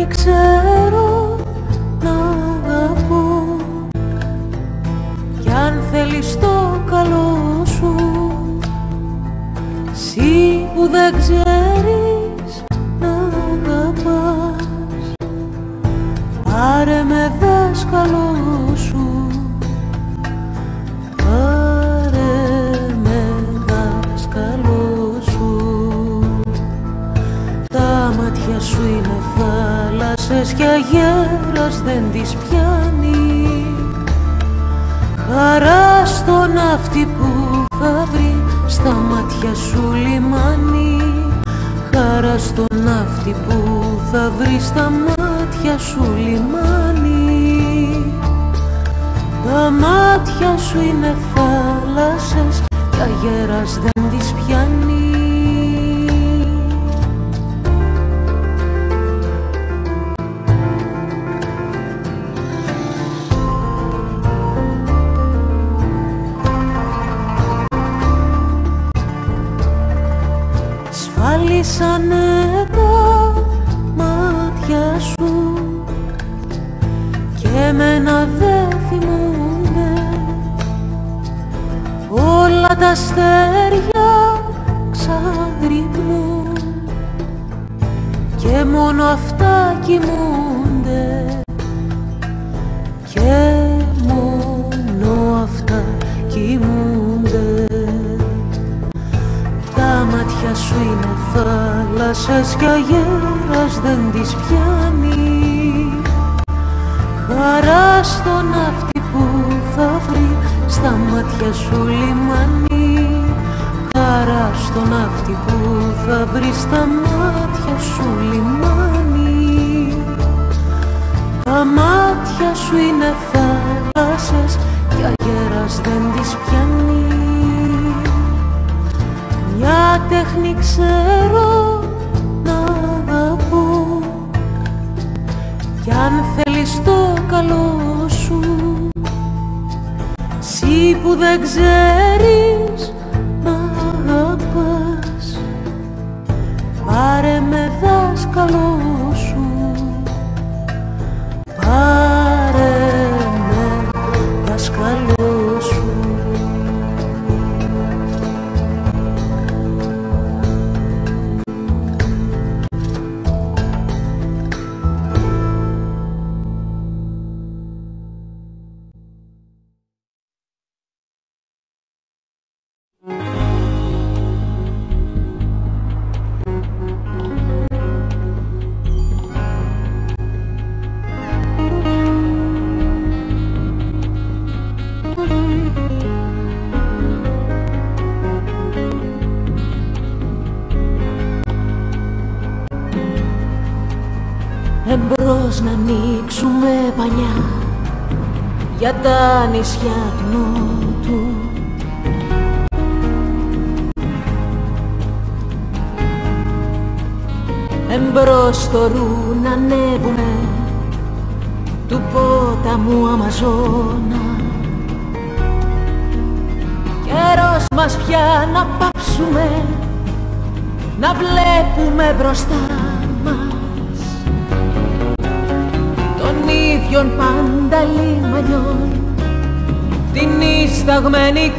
τέχνη ξέρω να αγαπώ, κι αν θέλεις το καλό σου, εσύ που δεν ξέρεις να αγαπάς, πάρε με δάσκαλό σου, πάρε με δάσκαλό σου. Τα μάτια σου είναι θάλασσες κι αγέρας δεν τις πιάνει, χαρά στο ναύτη που θα βρει στα μάτια σου λιμάνι, χαρά στο ναύτη που θα βρει στα μάτια σου λιμάνι. Τα μάτια σου είναι θάλασσες κι αγέρας δεν τις πιάνει. Σφάλισανε τα μάτια σου και εμένα δε θυμούνται, όλα τα αστέρια ξαγρυπνούν και μόνο αυτά κοιμούνται, και μόνο αυτά κοιμούνται. Τα μάτια σου είναι θάλασσες κι αγέρας δεν τις πιάνει, χαρά στο ναύτη που θα βρει στα μάτια σου λιμάνι, χαρά στο ναύτη που θα βρει στα μάτια σου λιμάνι. Τα μάτια σου είναι θάλασσες κι αγέρας δεν τις πιάνει. Μια τέχνη ξέρω να αγαπώ, κι αν θέλεις το καλό σου, εσύ που δεν ξέρεις να αγαπάς, πάρε με δάσκαλό σου, πάρε με δάσκαλό σου. Εμπρός να ανοίξουμε πανιά για τα νησιά του Νότου, εμπρός στο ρου να ανέβουμε του ποταμού Αμαζόνα. Καιρός μας πια να πάψουμε να βλέπουμε μπροστά μας τον ίδιον πάντα λιμανιών, την ισταγμένη